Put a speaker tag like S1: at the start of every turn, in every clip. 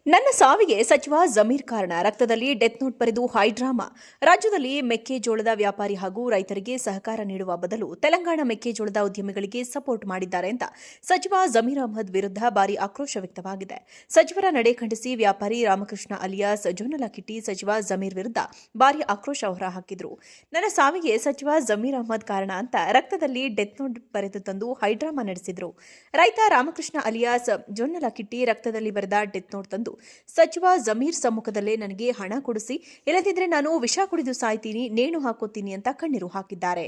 S1: ನನ್ನ ಸಾವಿಗೆ ಸಚಿವ ಜಮೀರ್ ಕಾರಣ. ರಕ್ತದಲ್ಲಿ ಡೆತ್ ನೋಟ್ ಬರೆದು ಹೈಡ್ರಾಮಾ. ರಾಜ್ಯದಲ್ಲಿ ಮೆಕ್ಕೆಜೋಳದ ವ್ಯಾಪಾರಿ ಹಾಗೂ ರೈತರಿಗೆ ಸಹಕಾರ ನೀಡುವ ಬದಲು ತೆಲಂಗಾಣ ಮೆಕ್ಕೆಜೋಳದ ಉದ್ಯಮಿಗಳಿಗೆ ಸಪೋರ್ಟ್ ಮಾಡಿದ್ದಾರೆ ಅಂತ ಸಚಿವ ಜಮೀರ್ ಅಹ್ಮದ್ ವಿರುದ್ಧ ಭಾರಿ ಆಕ್ರೋಶ ವ್ಯಕ್ತವಾಗಿದೆ. ಸಚಿವರ ನಡೆ ಖಂಡಿಸಿ ವ್ಯಾಪಾರಿ ರಾಮಕೃಷ್ಣ ಅಲಿಯಾಸ್ ಜೊನ್ನಲಕಿಟ್ಟಿ ಸಚಿವ ಜಮೀರ್ ವಿರುದ್ಧ ಭಾರಿ ಆಕ್ರೋಶ ಹೊರಹಾಕಿದ್ರು. ನನ್ನ ಸಾವಿಗೆ ಸಚಿವ ಜಮೀರ್ ಅಹ್ಮದ್ ಕಾರಣ ಅಂತ ರಕ್ತದಲ್ಲಿ ಡೆತ್ ನೋಟ್ ಬರೆದು ತಂದು ಹೈಡ್ರಾಮಾ ನಡೆಸಿದ್ರು. ರೈತ ರಾಮಕೃಷ್ಣ ಅಲಿಯಾಸ್ ಜೊನ್ನಲಕಿಟ್ಟಿ ರಕ್ತದಲ್ಲಿ ಬರೆದ ಡೆತ್ ನೋಟ್ ತಂದು ಸಚಿವ ಜಮೀರ್ ಸಮ್ಮುಖದಲ್ಲೇ ನನಗೆ ಹಣ ಕೊಡಿಸಿ, ಇಲ್ಲದಿದ್ರೆ ನಾನು ವಿಷ ಕುಡಿದು ಸಾಯ್ತೀನಿ, ನೇಣು ಹಾಕೋತೀನಿ ಅಂತ ಕಣ್ಣೀರು ಹಾಕಿದ್ದಾರೆ.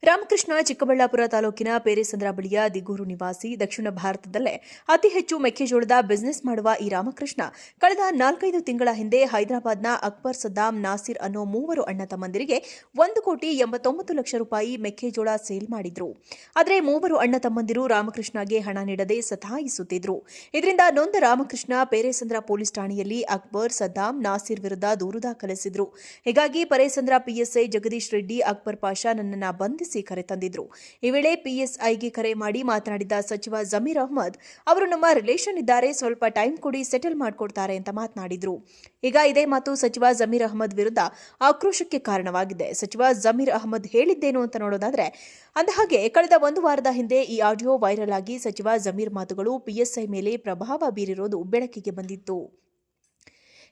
S1: ರಾಮಕೃಷ್ಣ ಚಿಕ್ಕಬಳ್ಳಾಪುರ ತಾಲೂಕಿನ ಪೇರೆಸಂದ್ರ ಬಳಿಯ ದಿಗೂರು ನಿವಾಸಿ. ದಕ್ಷಿಣ ಭಾರತದಲ್ಲೇ ಅತಿ ಹೆಚ್ಚು ಮೆಕ್ಕೆಜೋಳದ ಬಿಸಿನೆಸ್ ಮಾಡುವ ಈ ರಾಮಕೃಷ್ಣ ಕಳೆದ 4-5 ತಿಂಗಳ ಹಿಂದೆ ಹೈದರಾಬಾದ್ನ ಅಕ್ಬರ್, ಸದ್ದಾಂ, ನಾಸಿರ್ ಅನ್ನೋ 3 ಅಣ್ಣ ತಮ್ಮಂದಿರಿಗೆ 1,89,00,000 ರೂಪಾಯಿ ಮೆಕ್ಕೆಜೋಳ ಸೇಲ್ ಮಾಡಿದ್ರು. ಆದರೆ 3 ಅಣ್ಣ ತಮ್ಮಂದಿರು ರಾಮಕೃಷ್ಣಗೆ ಹಣ ನೀಡದೆ ಸತಾಯಿಸುತ್ತಿದ್ರು. ಇದರಿಂದ ನೊಂದ ರಾಮಕೃಷ್ಣ ಪೇರೆಸಂದ್ರ ಪೊಲೀಸ್ ಠಾಣೆಯಲ್ಲಿ ಅಕ್ಬರ್, ಸದ್ದಾಂ, ನಾಸಿರ್ ವಿರುದ್ಧ ದೂರು ದಾಖಲಿಸಿದ್ರು. ಹೀಗಾಗಿ ಪೇರೆಸಂದ್ರ ಪಿಎಸ್ಐ ಜಗದೀಶ್ ರೆಡ್ಡಿ ಅಕ್ಬರ್ ಪಾಷಾ ನನ್ನನ್ನು ಬಂಧಿಸಿ ಕರೆ ತಂದಿದ್ರು. ಈ ವೇಳೆ ಪಿಎಸ್ಐಗೆ ಕರೆ ಮಾಡಿ ಮಾತನಾಡಿದ ಸಚಿವ ಜಮೀರ್ ಅಹ್ಮದ್ ಅವರು ನಮ್ಮ ರಿಲೇಷನ್ ಇದ್ದಾರೆ, ಸ್ವಲ್ಪ ಟೈಮ್ ಕೊಡಿ, ಸೆಟಲ್ ಮಾಡಿಕೊಡ್ತಾರೆ ಅಂತ ಮಾತನಾಡಿದ್ರು. ಈಗ ಇದೇ ಮಾತು ಸಚಿವ ಜಮೀರ್ ಅಹ್ಮದ್ ವಿರುದ್ಧ ಆಕ್ರೋಶಕ್ಕೆ ಕಾರಣವಾಗಿದೆ. ಸಚಿವ ಜಮೀರ್ ಅಹ್ಮದ್ ಹೇಳಿದ್ದೇನು ಅಂತ ನೋಡೋದಾದ್ರೆ, ಅಂದಹಾಗೆ ಕಳೆದ 1 ವಾರದ ಹಿಂದೆ ಈ ಆಡಿಯೋ ವೈರಲ್ ಆಗಿ ಸಚಿವ ಜಮೀರ್ ಮಾತುಗಳು ಪಿಎಸ್ಐ ಮೇಲೆ ಪ್ರಭಾವ ಬೀರಿರೋದು ಬೆಳಕಿಗೆ ಬಂದಿತ್ತು.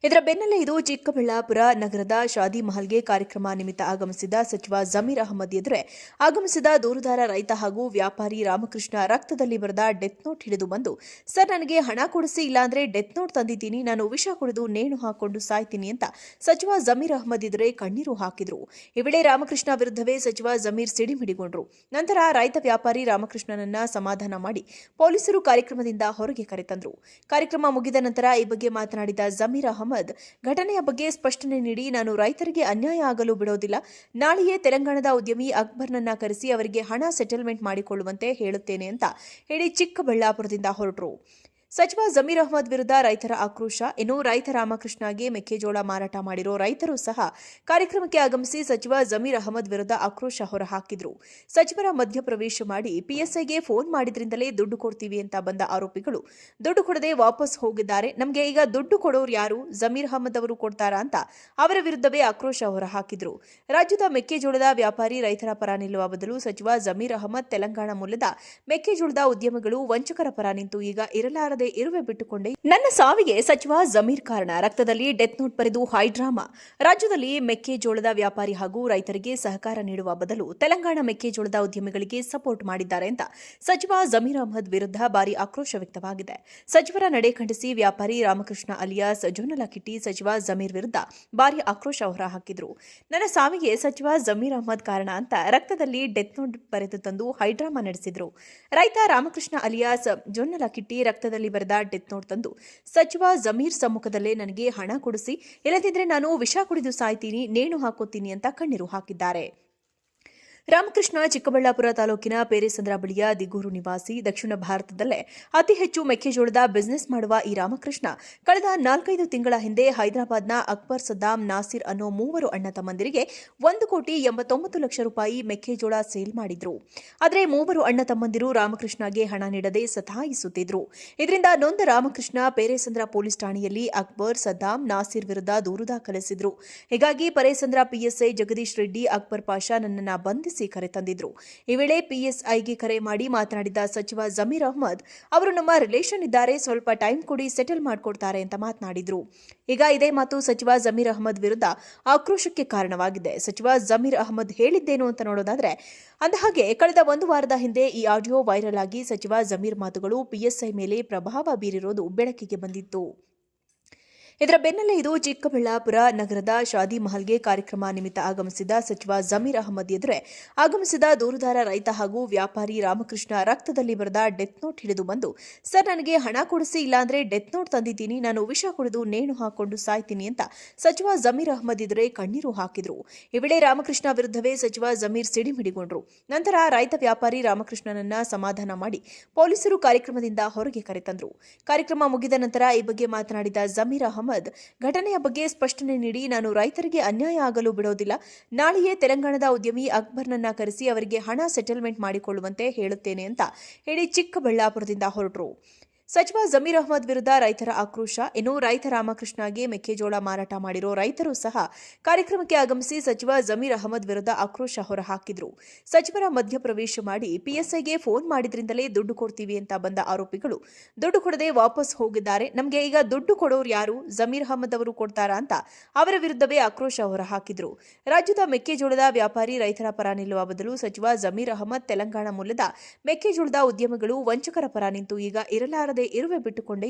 S1: ಇದರ ಬೆನ್ನಲ್ಲೇ ಇದು ಚಿಕ್ಕಬಳ್ಳಾಪುರ ನಗರದ ಶಾದಿ ಮಹಲ್ಗೆ ಕಾರ್ಯಕ್ರಮ ನಿಮಿತ್ತ ಆಗಮಿಸಿದ ಸಚಿವ ಜಮೀರ್ ಅಹ್ಮದ್ ಎದುರೇ ಆಗಮಿಸಿದ ದೂರುದಾರ ರೈತ ಹಾಗೂ ವ್ಯಾಪಾರಿ ರಾಮಕೃಷ್ಣ ರಕ್ತದಲ್ಲಿ ಬರೆದ ಡೆತ್ ನೋಟ್ ಹಿಡಿದು ಬಂದು, ಸರ್ ನನಗೆ ಹಣ ಕೊಡಿಸಿ, ಇಲ್ಲಾಂದ್ರೆ ಡೆತ್ ನೋಟ್ ತಂದಿದ್ದೀನಿ, ನಾನು ವಿಷ ಕುಡಿದು ನೇಣು ಹಾಕೊಂಡು ಸಾಯ್ತೀನಿ ಅಂತ ಸಚಿವ ಜಮೀರ್ ಅಹ್ಮದ್ ಎದುರೇ ಕಣ್ಣೀರು ಹಾಕಿದ್ರು. ಈ ವೇಳೆ ರಾಮಕೃಷ್ಣ ವಿರುದ್ಧವೇ ಸಚಿವ ಜಮೀರ್ ಸಿಡಿಮಿಡಿಗೊಂಡ್ರು. ನಂತರ ರೈತ ವ್ಯಾಪಾರಿ ರಾಮಕೃಷ್ಣನನ್ನ ಸಮಾಧಾನ ಮಾಡಿ ಪೊಲೀಸರು ಕಾರ್ಯಕ್ರಮದಿಂದ ಹೊರಗೆ ಕರೆತಂದ್ರು. ಕಾರ್ಯಕ್ರಮ ಮುಗಿದ ನಂತರ ಈ ಬಗ್ಗೆ ಮಾತನಾಡಿದ ಜಮೀರ್ ಅಹ್ಮದ್ ಘಟನೆಯ ಬಗ್ಗೆ ಸ್ಪಷ್ಟನೆ ನೀಡಿ, ನಾನು ರೈತರಿಗೆ ಅನ್ಯಾಯ ಆಗಲು ಬಿಡೋದಿಲ್ಲ, ನಾಳೆಯೇ ತೆಲಂಗಾಣದ ಉದ್ಯಮಿ ಅಕ್ಬರ್ನನ್ನ ಕರೆಸಿ ಅವರಿಗೆ ಹಣ ಸೆಟಲ್ಮೆಂಟ್ ಮಾಡಿಕೊಳ್ಳುವಂತೆ ಹೇಳುತ್ತೇನೆ ಅಂತ ಹೇಳಿ ಚಿಕ್ಕಬಳ್ಳಾಪುರದಿಂದ ಹೊರಟರು. ಸಚಿವ ಜಮೀರ್ ಅಹ್ಮದ್ ವಿರುದ್ಧ ರೈತರ ಆಕ್ರೋಶ. ಇನ್ನು ರೈತ ರಾಮಕೃಷ್ಣಗೆ ಮೆಕ್ಕೆಜೋಳ ಮಾರಾಟ ಮಾಡಿರೋ ರೈತರು ಸಹ ಕಾರ್ಯಕ್ರಮಕ್ಕೆ ಆಗಮಿಸಿ ಸಚಿವ ಜಮೀರ್ ಅಹ್ಮದ್ ವಿರುದ್ಧ ಆಕ್ರೋಶ ಹೊರಹಾಕಿದ್ರು. ಸಚಿವರ ಮಧ್ಯಪ್ರವೇಶ ಮಾಡಿ ಪಿಎಸ್ಐಗೆ ಫೋನ್ ಮಾಡಿದ್ರಿಂದಲೇ ದುಡ್ಡು ಕೊಡ್ತೀವಿ ಅಂತ ಬಂದ ಆರೋಪಿಗಳು ದುಡ್ಡು ಕೊಡದೆ ವಾಪಸ್ ಹೋಗಿದ್ದಾರೆ. ನಮಗೆ ಈಗ ದುಡ್ಡು ಕೊಡೋರು ಯಾರು, ಜಮೀರ್ ಅಹ್ಮದ್ ಅವರು ಕೊಡ್ತಾರಾ ಅಂತ ಅವರ ವಿರುದ್ಧವೇ ಆಕ್ರೋಶ ಹೊರಹಾಕಿದ್ರು. ರಾಜ್ಯದ ಮೆಕ್ಕೆಜೋಳದ ವ್ಯಾಪಾರಿ ರೈತರ ಪರ ನಿಲ್ಲುವ ಬದಲು ಸಚಿವ ಜಮೀರ್ ಅಹ್ಮದ್ ತೆಲಂಗಾಣ ಮೂಲದ ಮೆಕ್ಕೆಜೋಳದ ಉದ್ಯಮಿಗಳು ವಂಚಕರ ಪರ ನಿಂತು ಈಗ ಇರಲಾರದೆ ಇರುವೆ ಬಿಟ್ಟುಕೊಂಡೆ. ನನ್ನ ಸಾವಿಗೆ ಸಚಿವ ಜಮೀರ್ ಕಾರಣ. ರಕ್ತದಲ್ಲಿ ಡೆತ್ ನೋಟ್ ಬರೆದು ಹೈಡ್ರಾಮಾ. ರಾಜ್ಯದಲ್ಲಿ ಮೆಕ್ಕೆಜೋಳದ ವ್ಯಾಪಾರಿ ಹಾಗೂ ರೈತರಿಗೆ ಸಹಕಾರ ನೀಡುವ ಬದಲು ತೆಲಂಗಾಣ ಮೆಕ್ಕೆಜೋಳದ ಉದ್ಯಮಿಗಳಿಗೆ ಸಪೋರ್ಟ್ ಮಾಡಿದ್ದಾರೆ ಅಂತ ಸಚಿವ ಜಮೀರ್ ಅಹ್ಮದ್ ವಿರುದ್ಧ ಭಾರಿ ಆಕ್ರೋಶ ವ್ಯಕ್ತವಾಗಿದೆ. ಸಚಿವರ ನಡೆ ಖಂಡಿಸಿ ವ್ಯಾಪಾರಿ ರಾಮಕೃಷ್ಣ ಅಲಿಯಾಸ್ ಜೊನ್ನಲಕಿಟ್ಟಿ ಸಚಿವ ಜಮೀರ್ ವಿರುದ್ಧ ಭಾರಿ ಆಕ್ರೋಶ ಹೊರಹಾಕಿದ್ರು. ನನ್ನ ಸಾವಿಗೆ ಸಚಿವ ಜಮೀರ್ ಅಹ್ಮದ್ ಕಾರಣ ಅಂತ ರಕ್ತದಲ್ಲಿ ಡೆತ್ ನೋಟ್ ಬರೆದು ತಂದು ಹೈಡ್ರಾಮಾ ನಡೆಸಿದ್ರು. ರೈತ ರಾಮಕೃಷ್ಣ ಅಲಿಯಾಸ್ ಜೊನ್ನಲಕಿಟ್ಟಿ ರಕ್ತದಲ್ಲಿ ಬರೆದ ಡೆತ್ ನೋಟ್ ತಂದು ಸಚಿವ ಜಮೀರ್ ಸಮ್ಮುಖದಲ್ಲೇ ನನಗೆ ಹಣ ಕೊಡಿಸಿ, ಇಲ್ಲದಿದ್ರೆ ನಾನು ವಿಷ ಕುಡಿದು ಸಾಯ್ತೀನಿ, ನೇಣು ಹಾಕೋತೀನಿ ಅಂತ ಕಣ್ಣೀರು ಹಾಕಿದ್ದಾರೆ. ರಾಮಕೃಷ್ಣ ಚಿಕ್ಕಬಳ್ಳಾಪುರ ತಾಲೂಕಿನ ಪೇರೆಸಂದ್ರ ಬಳಿಯ ದಿಗೂರು ನಿವಾಸಿ. ದಕ್ಷಿಣ ಭಾರತದಲ್ಲೇ ಅತಿ ಹೆಚ್ಚು ಮೆಕ್ಕೆಜೋಳದ ಬಿಸಿನೆಸ್ ಮಾಡುವ ಈ ರಾಮಕೃಷ್ಣ ಕಳೆದ 4-5 ತಿಂಗಳ ಹಿಂದೆ ಹೈದರಾಬಾದ್ನ ಅಕ್ಬರ್, ಸದ್ದಾಂ, ನಾಸಿರ್ ಅನ್ನೋ 3 ಅಣ್ಣ ತಮ್ಮಂದಿರಿಗೆ 1,89,00,000 ರೂಪಾಯಿ ಮೆಕ್ಕೆಜೋಳ ಸೇಲ್ ಮಾಡಿದ್ರು. ಆದರೆ 3 ಅಣ್ಣ ತಮ್ಮಂದಿರು ರಾಮಕೃಷ್ಣಗೆ ಹಣ ನೀಡದೆ ಸತಾಯಿಸುತ್ತಿದ್ರು. ಇದರಿಂದ ನೊಂದ ರಾಮಕೃಷ್ಣ ಪೇರೆಸಂದ್ರ ಪೊಲೀಸ್ ಠಾಣೆಯಲ್ಲಿ ಅಕ್ಬರ್, ಸದ್ದಾಂ, ನಾಸಿರ್ ವಿರುದ್ಧ ದೂರು ದಾಖಲಿಸಿದ್ರು. ಹೀಗಾಗಿ ಪೇರೆಸಂದ್ರ ಪಿಎಸ್ಐ ಜಗದೀಶ್ ರೆಡ್ಡಿ ಅಕ್ಬರ್ ಪಾಷಾ ನನ್ನನ್ನು ಬಂಧಿಸಿ ಕರೆ ತಂದಿದ್ರು. ಈ ವೇಳೆ ಪಿಎಸ್ಐಗೆ ಕರೆ ಮಾಡಿ ಮಾತನಾಡಿದ ಸಚಿವ ಜಮೀರ್ ಅಹ್ಮದ್ ಅವರು ನಮ್ಮ ರಿಲೇಷನ್ ಇದ್ದಾರೆ, ಸ್ವಲ್ಪ ಟೈಮ್ ಕೊಡಿ, ಸೆಟಲ್ ಮಾಡಿಕೊಡ್ತಾರೆ ಅಂತ ಮಾತನಾಡಿದ್ರು. ಈಗ ಇದೇ ಮಾತು ಸಚಿವ ಜಮೀರ್ ಅಹ್ಮದ್ ವಿರುದ್ಧ ಆಕ್ರೋಶಕ್ಕೆ ಕಾರಣವಾಗಿದೆ. ಸಚಿವ ಜಮೀರ್ ಅಹ್ಮದ್ ಹೇಳಿದ್ದೇನು ಅಂತ ನೋಡೋದಾದ್ರೆ, ಅಂದಹಾಗೆ ಕಳೆದ 1 ವಾರದ ಹಿಂದೆ ಈ ಆಡಿಯೋ ವೈರಲ್ ಆಗಿ ಸಚಿವ ಜಮೀರ್ ಮಾತುಗಳು ಪಿಎಸ್ಐ ಮೇಲೆ ಪ್ರಭಾವ ಬೀರಿರೋದು ಬೆಳಕಿಗೆ ಬಂದಿತ್ತು. ಇದರ ಬೆನ್ನಲ್ಲೇ ಇದು ಚಿಕ್ಕಬಳ್ಳಾಪುರ ನಗರದ ಶಾದಿ ಮಹಲ್ಗೆ ಕಾರ್ಯಕ್ರಮ ನಿಮಿತ್ತ ಆಗಮಿಸಿದ ಸಚಿವ ಜಮೀರ್ ಅಹ್ಮದ್ ಎದುರೇ ಆಗಮಿಸಿದ ದೂರುದಾರ ರೈತ ಹಾಗೂ ವ್ಯಾಪಾರಿ ರಾಮಕೃಷ್ಣ ರಕ್ತದಲ್ಲಿ ಬರೆದ ಡೆತ್ ನೋಟ್ ಹಿಡಿದು ಬಂದು, ಸರ್ ನನಗೆ ಹಣ ಕೊಡಿಸಿ, ಇಲ್ಲಾಂದ್ರೆ ಡೆತ್ ನೋಟ್ ತಂದಿದ್ದೀನಿ, ನಾನು ವಿಷ ಕುಡಿದು ನೇಣು ಹಾಕೊಂಡು ಸಾಯ್ತೀನಿ ಅಂತ ಸಚಿವ ಜಮೀರ್ ಅಹ್ಮದ್ ಎದುರೇ ಕಣ್ಣೀರು ಹಾಕಿದ್ರು. ಈ ವೇಳೆ ರಾಮಕೃಷ್ಣ ವಿರುದ್ಧವೇ ಸಚಿವ ಜಮೀರ್ ಸಿಡಿಮಿಡಿಗೊಂಡ್ರು. ನಂತರ ರೈತ ವ್ಯಾಪಾರಿ ರಾಮಕೃಷ್ಣನನ್ನ ಸಮಾಧಾನ ಮಾಡಿ ಪೊಲೀಸರು ಕಾರ್ಯಕ್ರಮದಿಂದ ಹೊರಗೆ ಕರೆತಂದ್ರು. ಕಾರ್ಯಕ್ರಮ ಮುಗಿದ ನಂತರ ಈ ಬಗ್ಗೆ ಮಾತನಾಡಿದ ಜಮೀರ್ ಅಹ್ಮದ್ ಘಟನೆಯ ಬಗ್ಗೆ ಸ್ಪಷ್ಟನೆ ನೀಡಿ, ನಾನು ರೈತರಿಗೆ ಅನ್ಯಾಯ ಆಗಲು ಬಿಡೋದಿಲ್ಲ, ನಾಳೆಯೇ ತೆಲಂಗಾಣದ ಉದ್ಯಮಿ ಅಕ್ಬರ್ನನ್ನ ಕರೆಸಿ ಅವರಿಗೆ ಹಣ ಸೆಟಲ್ಮೆಂಟ್ ಮಾಡಿಕೊಳ್ಳುವಂತೆ ಹೇಳುತ್ತೇನೆ ಅಂತ ಹೇಳಿ ಚಿಕ್ಕಬಳ್ಳಾಪುರದಿಂದ ಹೊರಟರು. ಸಚಿವ ಜಮೀರ್ ಅಹಮದ್ ವಿರುದ್ಧ ರೈತರ ಆಕ್ರೋಶ. ಇನ್ನು ರೈತ ರಾಮಕೃಷ್ಣಗೆ ಮೆಕ್ಕೆಜೋಳ ಮಾರಾಟ ಮಾಡಿರೋ ರೈತರು ಸಹ ಕಾರ್ಯಕ್ರಮಕ್ಕೆ ಆಗಮಿಸಿ ಸಚಿವ ಜಮೀರ್ ಅಹಮದ್ ವಿರುದ್ಧ ಆಕ್ರೋಶ ಹೊರಹಾಕಿದ್ರು. ಸಚಿವರ ಮಧ್ಯಪ್ರವೇಶ ಮಾಡಿ ಪಿಎಸ್ಐಗೆ ಫೋನ್ ಮಾಡಿದ್ರಿಂದಲೇ ದುಡ್ಡು ಕೊಡ್ತೀವಿ ಅಂತ ಬಂದ ಆರೋಪಿಗಳು ದುಡ್ಡು ಕೊಡದೆ ವಾಪಸ್ ಹೋಗಿದ್ದಾರೆ. ನಮಗೆ ಈಗ ದುಡ್ಡು ಕೊಡೋರು ಯಾರು? ಜಮೀರ್ ಅಹಮದ್ ಅವರು ಕೊಡ್ತಾರಾ ಅಂತ ಅವರ ವಿರುದ್ಧವೇ ಆಕ್ರೋಶ ಹೊರಹಾಕಿದ್ರು. ರಾಜ್ಯದ ಮೆಕ್ಕೆಜೋಳದ ವ್ಯಾಪಾರಿ ರೈತರ ಪರ ನಿಲ್ಲುವ ಬದಲು ಸಚಿವ ಜಮೀರ್ ಅಹಮದ್ ತೆಲಂಗಾಣ ಮೂಲದ ಮೆಕ್ಕೆಜೋಳದ ಉದ್ಯಮಿಗಳು ವಂಚಕರ ಪರ ನಿಂತು ಈಗ ಇರಲಾರದೆ ಇರುವೆ ಬಿಟ್ಟುಕೊಂಡೇ